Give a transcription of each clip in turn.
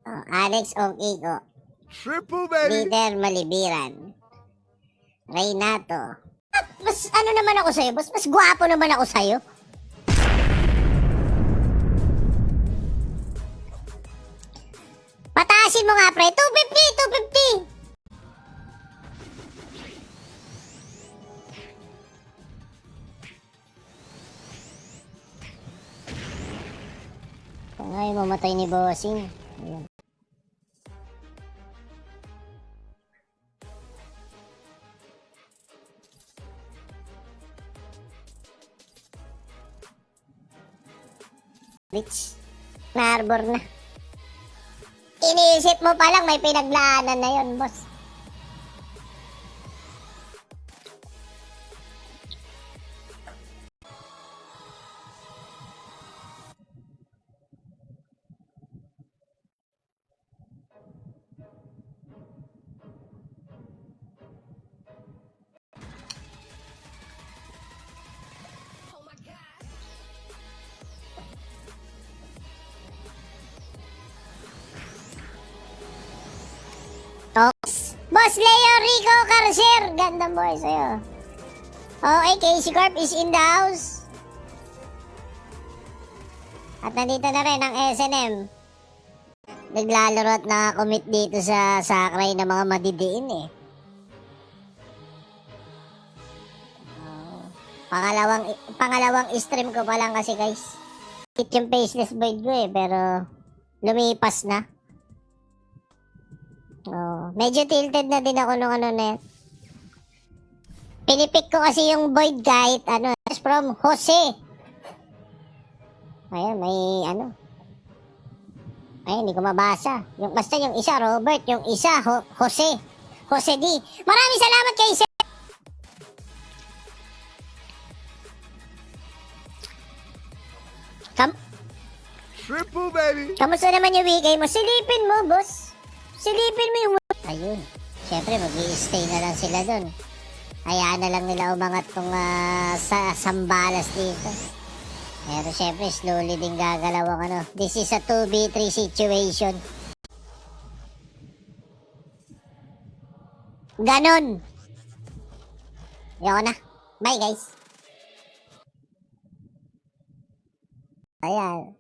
Alex Ongiko. Triple, baby. Peter Malibiran. Reynato. Mas ano naman ako sa'yo, boss? Mas gwapo naman ako sa'yo. Pataasin mo nga, pre. 250, 250. Ay, mamatay ni Bossing. Ayan. Rich. Na-arbor na. Iniisip mo pa lang may pinaglaanan na yon, boss. Tox. Boss Leo Rico Carcer. Gandang boy sa'yo. Okay, Casey Corp is in the house. At nandito na rin ang SNM. Naglalaro at nakakommit dito sa sakray ng mga madidiin eh. Pangalawang stream ko pa lang kasi guys. Hit yung faceless void ko eh, pero lumipas na. Medyo tilted na din ako nung ano na yan. Pinipik ko kasi yung void kahit ano. From Jose. Ayan, may ano. Ay, hindi ko mabasa. Yung, basta yung isa, Robert. Yung isa, Jose. Jose D. Maraming salamat kay Sir. Triple, baby. Kamusta naman yung weekend mo? Silipin mo, boss. Silipin mo yung... Ayun. Siyempre, mag-i-stay na lang sila dun. Hayaan na lang nila umangat tong sa Sambalas dito. Pero siyempre, slowly din gagalaw ang ano. This is a 2v3 situation. Ganon. Yoko na. Bye, guys. Ayan.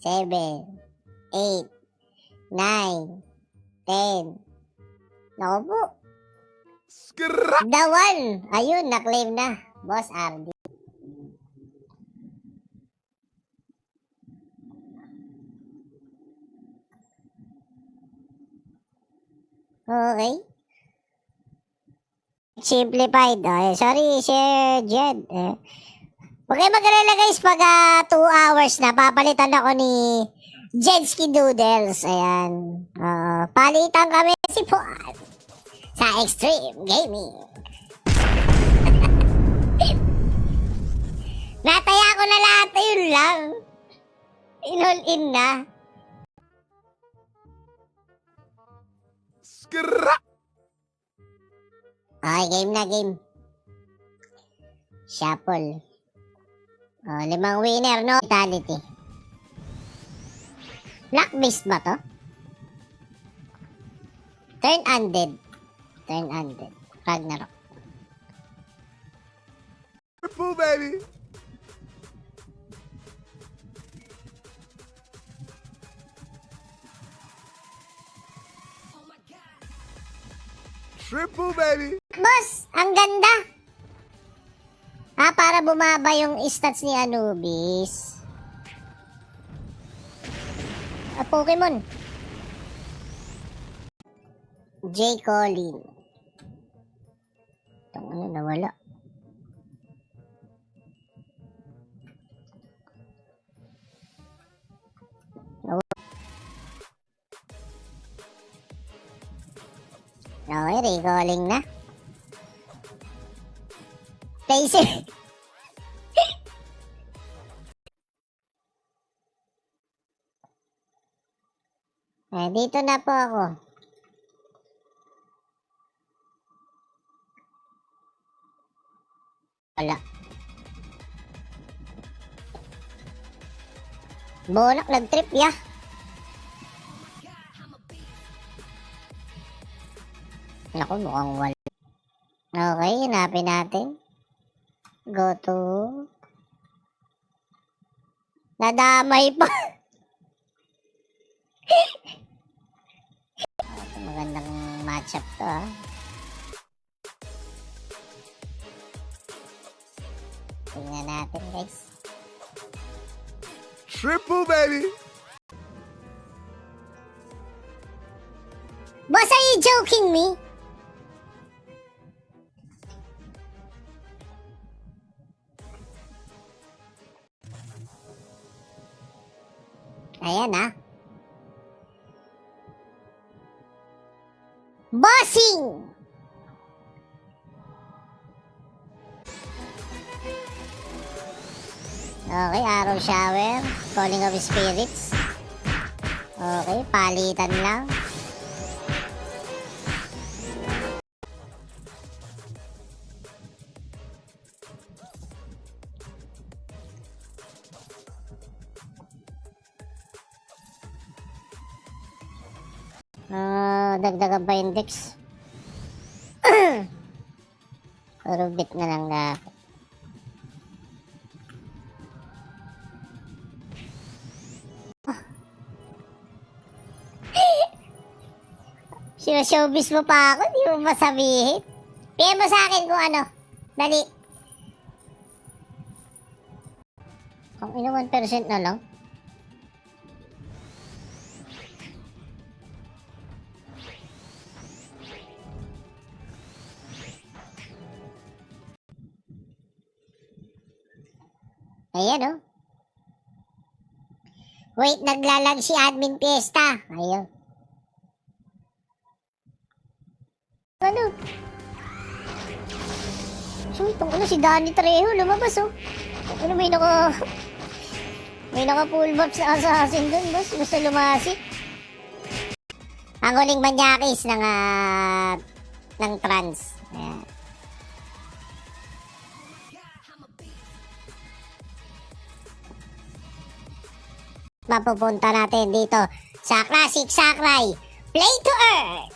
7, 8, 9, 10. Naku po. The one. Ayun, na-claim na. Boss RD. Okay. Simplified. Sorry, Sir Jed. Huwag kayo mag-alala guys, pag 2 hours na, papalitan ako ni Jedski Doodles. Ayan. Palitan kami si Fuad sa Extreme Gaming. Nataya ko na lahat, yun lang. In-all-in na. Okay, game na, game. Shuffle. 5 winner, no? Vitality. Black Beast ba to? Turn undead. Turn undead. Ragnarok. Triple, baby. Triple, baby. Boss, ang ganda. Para bumaba yung stats ni Anubis. Pokemon. J. Colin. Itong ano, nawala. Okay, recalling na. Placer. Dito na po ako. Wala. Bonak nag-trip ya. Naku, mukhang wala. Okay, hanapin natin. Go to... Nadamay pa. Ito, magandang matchup to, ha. Tingnan natin, guys. Triple, baby. Boss, are you joking me? Ayan, ha. Bossing! Okay, arrow shower. Calling of spirits. Okay, palitan lang. Dagdagan pa index. Puro bit na lang na. Showbiz mo pa ako, di mo masabihin. PM mo sa akin kung ano. Dali. Kung ino 1% na lang. Ayan, oh. Wait, naglalag si Admin Fiesta. Ayun. Ano? Itong ano, si Danny Trejo, lumabas, oh. Ano, may naka full buff sa assassin dun, boss. Gusto lumasi. Ang huling manyakis ng trans. Ayan. Mapupunta natin dito sa Classic Sakurai Play to Earn.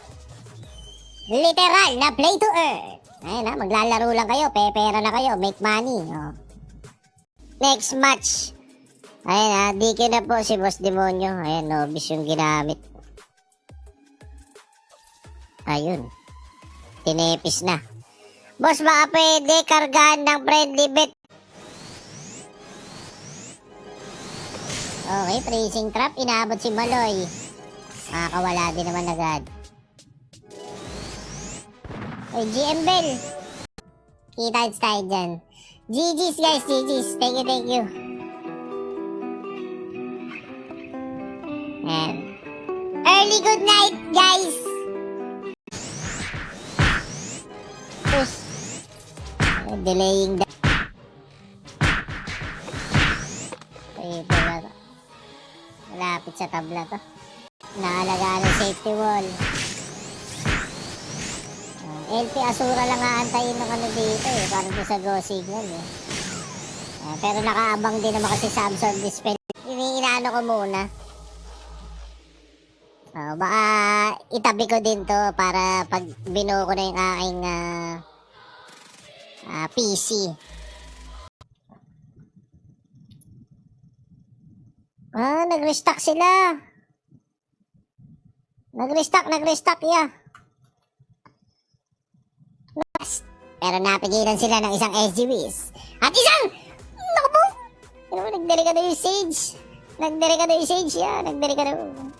Literal na Play to Earn. Ayun, ha, maglalaro lang kayo, pera na kayo, make money. Oh. Next match. Ayun, ha, DQ na po si Boss Demonyo. Ayun, Nobis yung ginamit. Ayun. Tinepis na. Boss, baka pwede kargahan ng friendly bet. Okay, freezing trap. Inaabot si Maloy. Makakawala din naman agad. Oy, GM Bell. Kita tayo dyan. GG's guys, GG's. Thank you. And early good night, guys. Push. Delaying the... Ito na to. Malapit sa tabla to. Naalagaan ng safety wall. LP Asura lang aantayin ng ano dito eh. Parang doon sa Go Signal eh. Pero nakaabang din naman kasi sa Absorb Dispel. Inaano ko muna. Baka itabi ko din to para pag binuo ko na yung aking PC. Nag-restock sila. Nag-restock, yeah. Pero napigilan sila ng isang SGWs. At isang... Naku po! Nagdelikado yung Sage. Nagdelikado.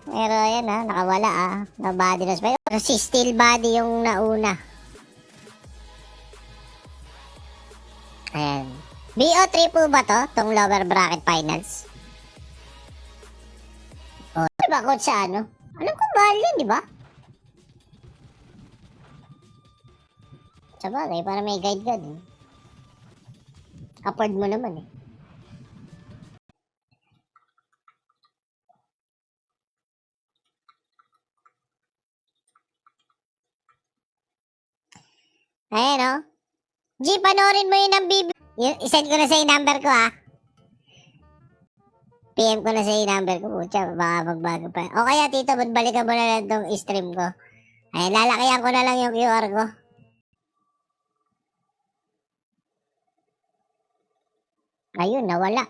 Pero ayan, ha, nakawala, na body na spell. Pero si Steel Body yung nauna. Ayan. BO3 po ba to? Tong lower bracket finals? Diba, coach, sa ano? Alam ko, mahal yun, di ba? Sabagay, para may guide ka din. Afford mo naman eh. Ayan, oh. G, panoorin mo yun ng isend ko na sa yung number ko, ha. PM ko na sa yung number ko. Pucha, baka magbago pa. O kaya, tito, balikan mo na lang itong stream ko. Ay, lalakihan ko na lang yung QR ko. Ayun, nawala.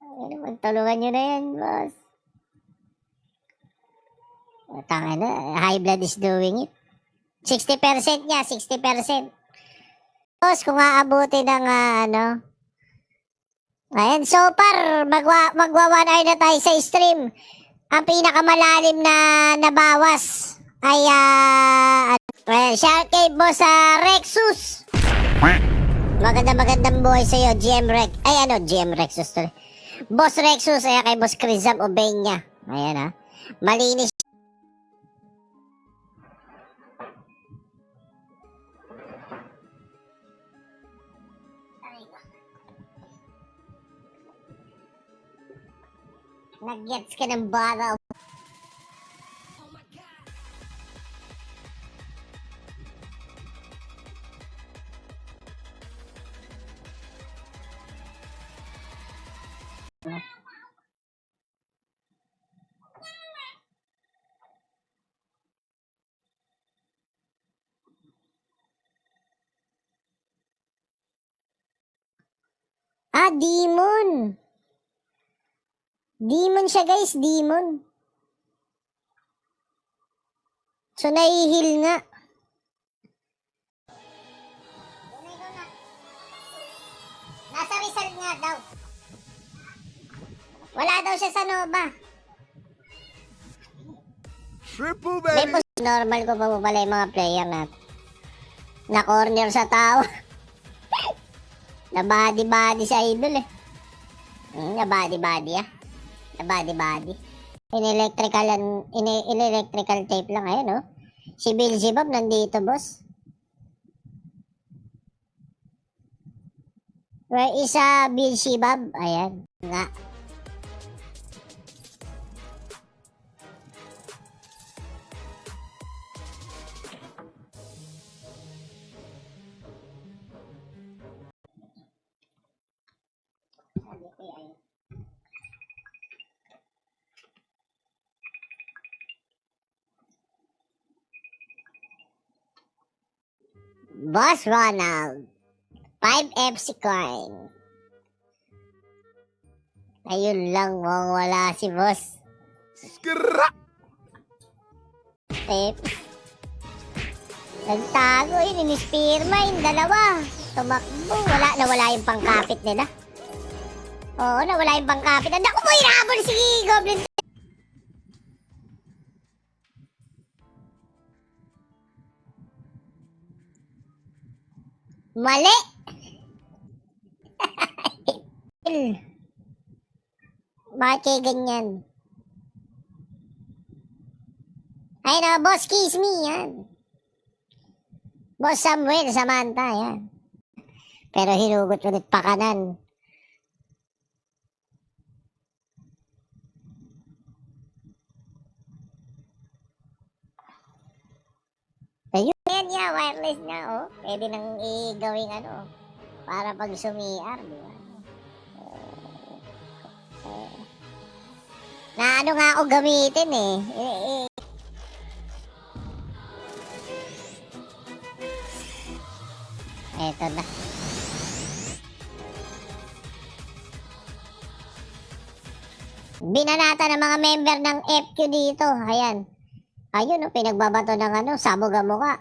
Ayun, magtulungan nyo na yan, boss. Tanga na, high blood is doing it. 60% niya, 60%. Boss, kung aabuti ng ayan, so far, magwa 1 hour na tayo sa stream. Ang pinakamalalim na nabawas ay, shout kay Boss Rexus. Magandang buhay sa'yo, GM Rex. Ay, GM Rexus to. Boss Rexus, ay kay Boss Crizam Obenya. Ayan, malinis. Nag-gets ka ng baraw. Demon. Demon siya, guys. Demon. So, nai-heal nga. Nasa Rizal nga daw. Wala daw siya sa Nova. Triple May baby. normal ko pa po pala yung mga player natin. Na-corner sa tao. Na-body-body sa idol eh. Na-body-body Na-body-body. In-electrical tape lang. Ayun, oh. Si Beelzebub nandito, boss. Where is Beelzebub? Ayan. Nga. Boss Ronald, 5 FC coin. Ayun lang, wala si boss. Skra. Nagtago yun, in-spearma yung dalawa. Tumakbo, nawala yung pangkapit nila. Oo, nawala yung pangkapit. Naku mo, hinabol si Goblin. Mali! Bakit kayo ganyan? Ay na, Boss Kiss Me, yan. Boss Samuel, Samantha, yan. Pero hinugot ulit pa kanan. Ayun yan niya, wireless niya, oh. Pwede nang i-gawing para pag sumiar, di ba? Na nga ako gamitin eh. Eto na. Binanata ng mga member ng FQ dito. Ayan. Ayun, pinagbabato ng sabog ang mukha.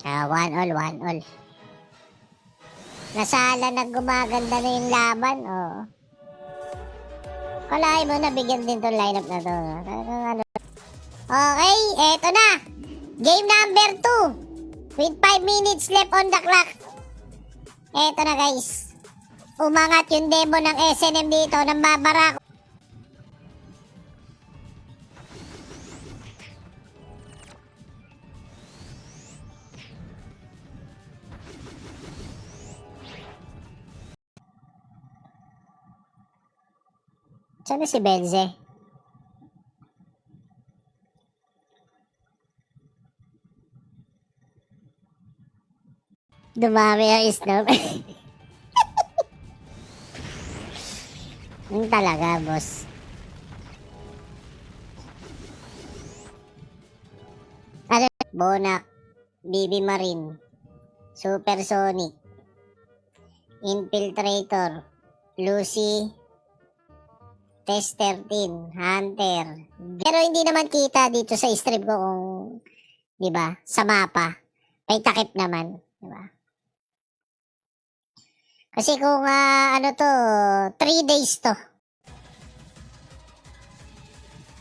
1-all. Nasala na gumaganda na yung laban, oh. Kalahin mo na, bigyan din tong lineup na to. Okay, eto na. Game number 2. With 5 minutes left on the clock. Eto na, guys. Umangat yung demo ng SNM dito ng babarako. Saan na si Benze? Dumami ang snow. Yung talaga, boss. Ano? Bonak, BB Marine, Supersonic, Infiltrator, Lucy, Test 13, Hunter. Pero hindi naman kita dito sa strip ko kung, di ba, sa mapa. May takip naman, di ba? Kasi kung ano to, 3 days to.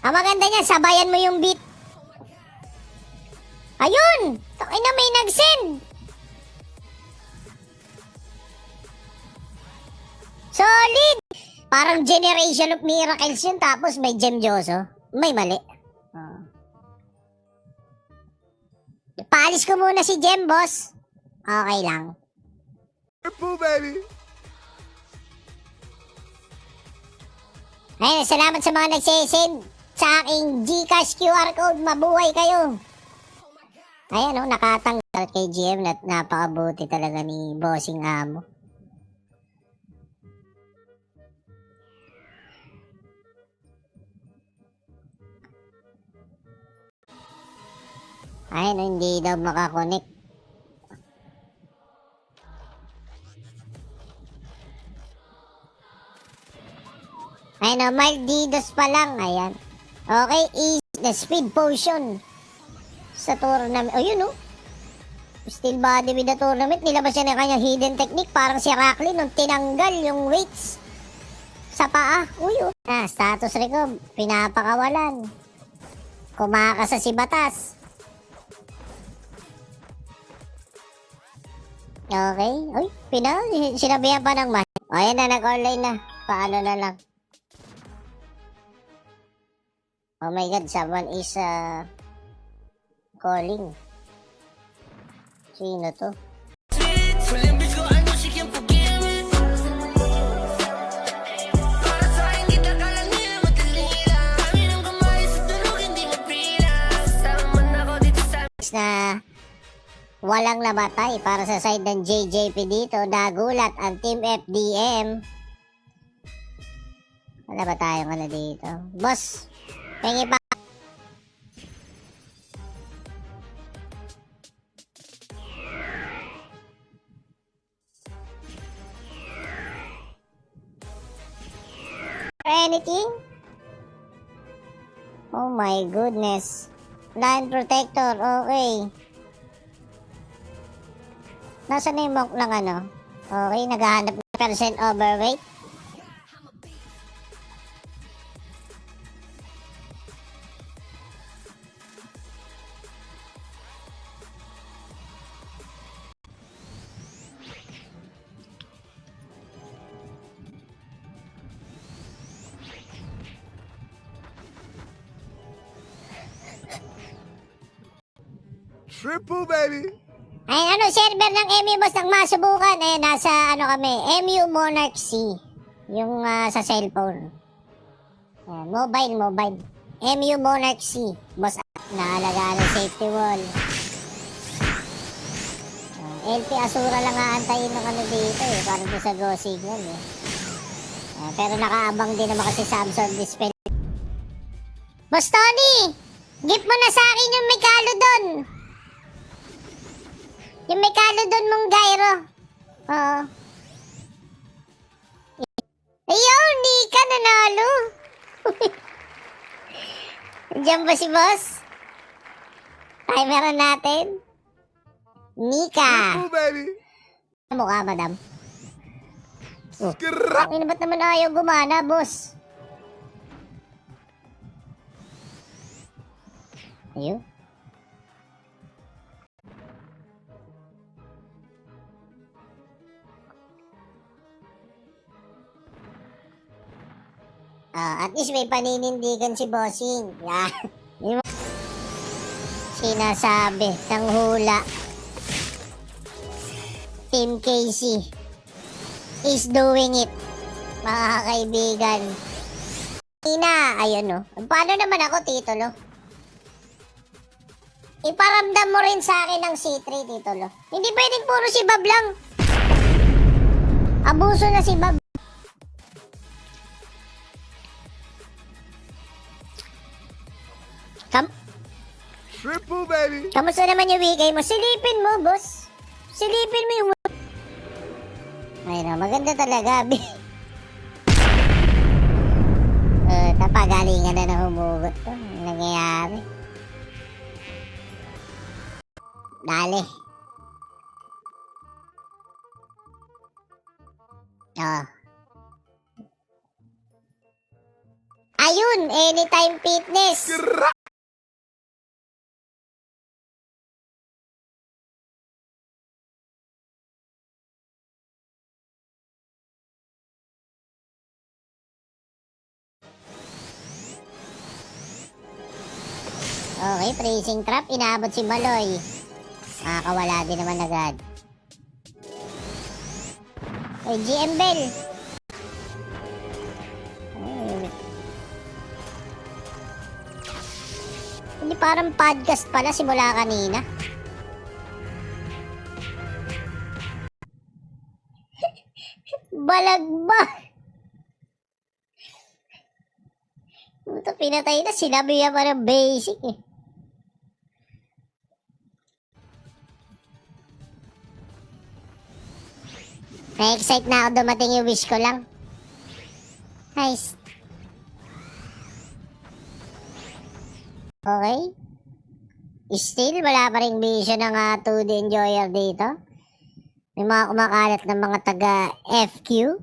Ang maganda niya, sabayan mo yung beat. Ayun! Takay na may nag-send. Solid! Parang Generation of Miracles yun, tapos may Gem Joso. May mali. Oh. Paalis ko muna si Gem, boss. Okay lang. Triple, baby. Ayun, salamat sa mga nagsisend sa aking Gcash QR code. Mabuhay kayo. Ayan, nakatanggal kay GM. Napakabuti talaga ni Bossing Amo. Ayun, hindi daw makakonect. Ayun, Malditos pa lang. Ayan. Okay, is the speed potion sa tournament. Oh, yun, oh. Still body with the tournament. Nilabas siya ng kanyang hidden technique. Parang si Racklin nung tinanggal yung weights sa paa. Uy, oh. Status record. Pinapakawalan. Kumakasa si Batas. Okay. Uy, sinabihan pa ng mas. O, ayan na, nag-online na. Paano na lang. Oh my God, someone is calling. Sino to? Na walang namatay para sa side ng JJP dito. Nagulat ang Team FDM. Wala ba tayong ano dito? Boss, pengi pa. Anything? Oh my goodness. Line protector, okay. Nasaan na yung monk ng ano? Okay, naghahanap ng percent overweight. Triple, baby. Ay, ano, server ng MU boss ng masubukan. Eh, nasa, ano kami, MU Monarch C. Yung sa cellphone. Mobile. MU Monarch C. Boss, naalagaan ng safety wall. LP Asura lang aantayin ng ano dito eh. Parang sa Go Signal eh. Pero nakaabang din naman kasi Samsung Dispel. Boss Tony! Gift mo na sa akin yung may kalo dun! Yung may kalo doon mong gyro. Oo. Ayaw, hindi ka nanalo. Diyan ba si boss? Timer natin. Nika. Triple, baby. Mukha, madam. Scrap. Ano ba't naman ayaw gumana, boss? Ayun. At least may paninindigan si Bossing. Yan. Sinasabi ng hula. Team Casey is doing it. Mga kaibigan. Ayun o. Paano naman ako, titulo? Iparamdam mo rin sa akin ng C3, Tito Lo. Hindi pwedeng puro si Bob lang. Abuso na si Bob. Triple, baby. Kamusta naman yung weekend mo? Silipin mo, boss. Silipin mo yung... Ay na, maganda talaga, Bi. Napagalingan na humugot to. Anong nangyayari? Dali. Oh. Ayun, Anytime Fitness. Okay, freezing trap. Inaabot si Baloy. Makakawala din naman agad. Ay, GM Bell. Ay. Hindi parang podcast pala simula kanina. Balagba. Ito, pinatay na. Sinabi niya parang basic eh. Na-excite na ako dumating yung wish ko lang. Nice. Okay. Still, wala pa rin vision ng 2D enjoyer dito. May mga kumakalat ng mga taga FQ.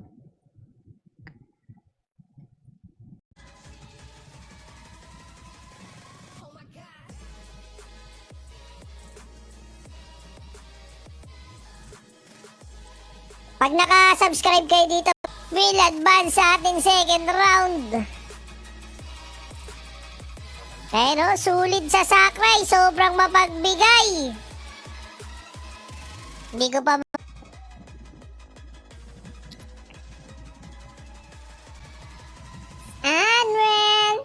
Pag naka-subscribe kayo dito, will advance sa ating second round. Pero sulit sa sakray, sobrang mapagbigay. Hindi ko pa Anwen!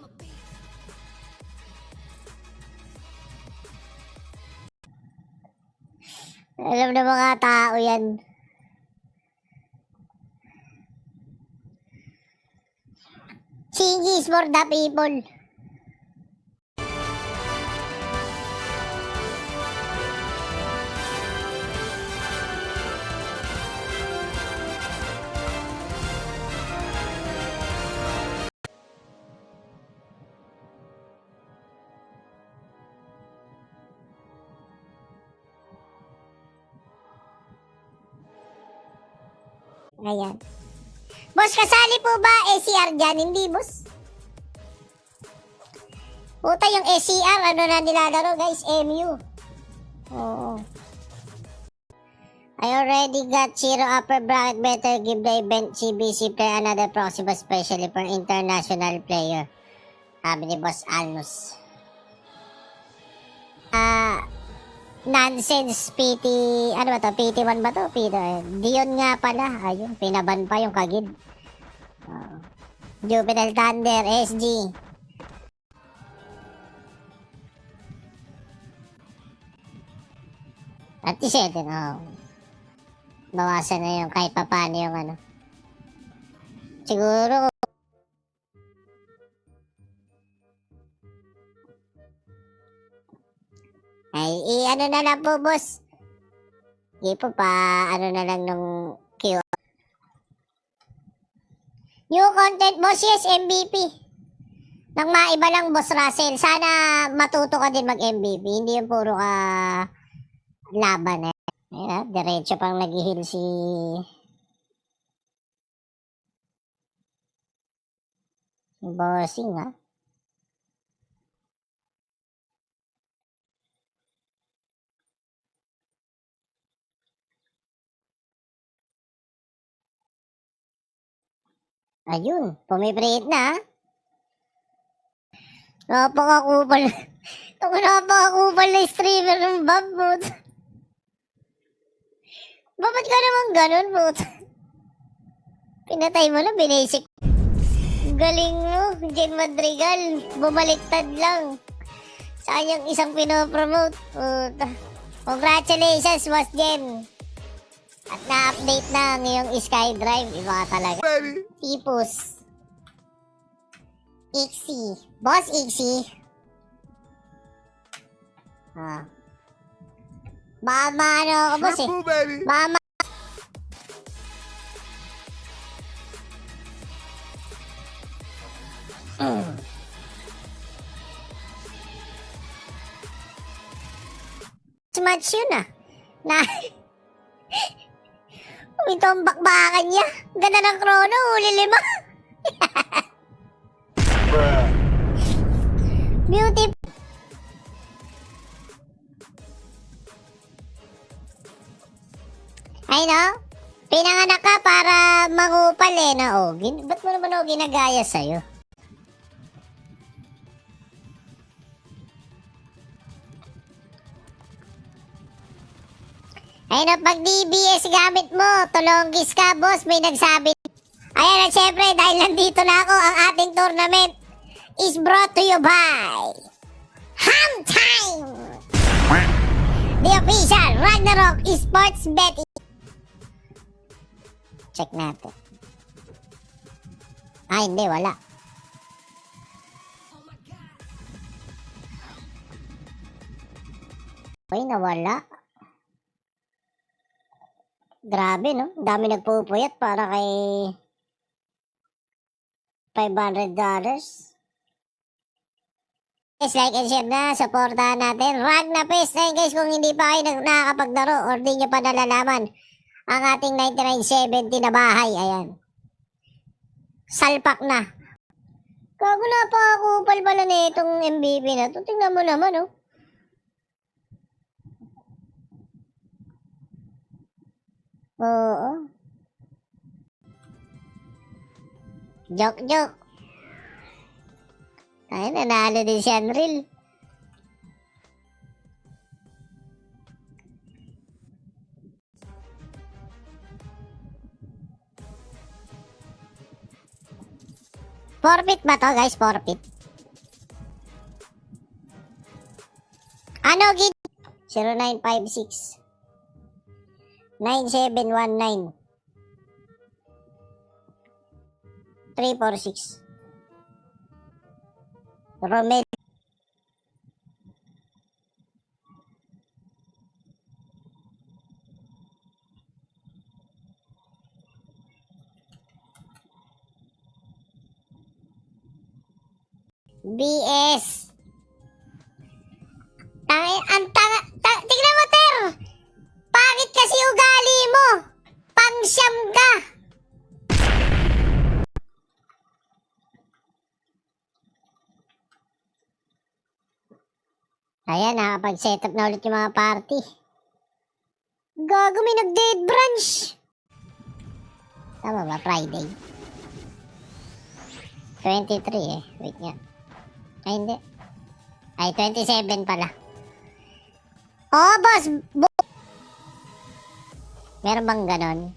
Alam na mga tao yan. Chingy is for the people. Ayan. Boss, kasali po ba SCR dyan? Hindi, boss. Puta, yung SCR, ano na nilalaro, guys? MU. Oo. I already got zero upper bracket. Better give the event CBC player another proxy, but especially for international player. Sabi ni Boss Alnos. Nonsense PT, ano ba to? PT1 ba to? Dion nga pala. Ayun, pinaban pa yung kagid. Jupiter Thunder, SG. At 7, oh. Bawasan na yung kahit paano yung ano. Siguro ay, ano na lang po, boss. Hindi po pa, ano na lang nung Q. New content, boss, yes, MVP. Nang maiba lang, boss Russell. Sana matuto ka din mag-MVP. Hindi yung puro ka laban eh. Ayan, diretso pang nag-heal si... Bossing, ha? Ayun, pumiprint na, ha? Napakakupal. Napakakupal na streamer ng Bob, bot. Bakit ka naman ganun, bot? Pinatay mo na, binasic. Galing mo, Jen Madrigal. Bumaliktad lang. Sa yung isang pinopromote. Puta. Congratulations, Boss Jem. At na-update na ngayong SkyDrive. Iba ka talaga. Baby. Tipos. Ixie. Boss Ixie. Ah. Ano ako, boss eh. Triple baby. Mama. Match yun ah. Na. Ito ang bakbakan niya. Ganda ng krono, huli 5. Beauty. Ay no? Pinanganak ka para mangupal eh na oh. Ba't mo naman ako ginagaya sa'yo? Ay no, pag DBS gamit mo, tulonggis ka boss, may nagsabi. Ayan at syempre, dahil nandito na ako, ang ating tournament is brought to you by Ham Time! The official Ragnarok Esports Betting. Check natin. Ay, hindi, wala. Ay, nawala. Grabe, no? Dami nagpupuyat para kay $500. Guys, like and share na. Supportahan natin. Ragnapest. Ayun guys, kung hindi pa kayo nakakapaglaro or di nyo pa nalalaman ang ating 9970 na bahay. Ayan. Salpak na. Gago na pa kupal pala na itong MVP na to. Tingnan mo naman, oh. Oo. Joke. Ay, nanalo din si Unreal. Forfeit ba to, guys? Forfeit. Ano, gid? 0956 9719 346 Romel. BS. Tingnan mo, Ter. Pangit kasi ugali mo. Pangsyam ka. Ayan, nakapag-setup na ulit yung mga party. Gago, may nag-dead branch. Tama ba? Friday. 23 eh. Wait nga. Ay, hindi. Ay, 27 pala. Oh, boss! Meron bang ganon?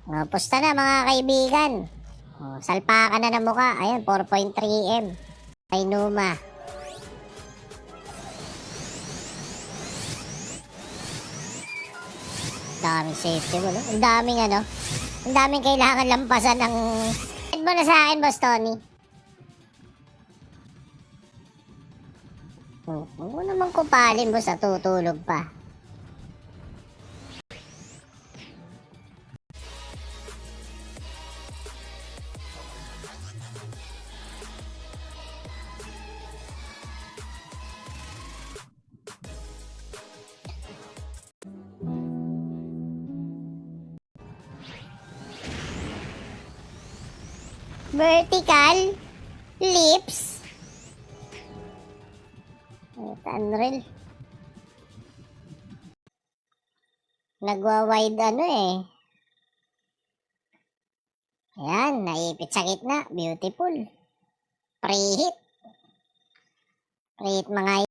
Oh, pusta na mga kaibigan. Oh, salpakan na ng mukha. Ayan, 4.3M. Ay, Numa. Daming safety mo, no? Ang daming ano. Ang daming kailangan lampasan ng... Send mo na sa akin, Boss Tony. Huwag mo naman kupalin, boss, at tutulog pa. Vertical lips. Unreal. Nagwa-wide ano eh. Ayan, naipit sa gitna. Beautiful. Pre-hit. Pre-hit mga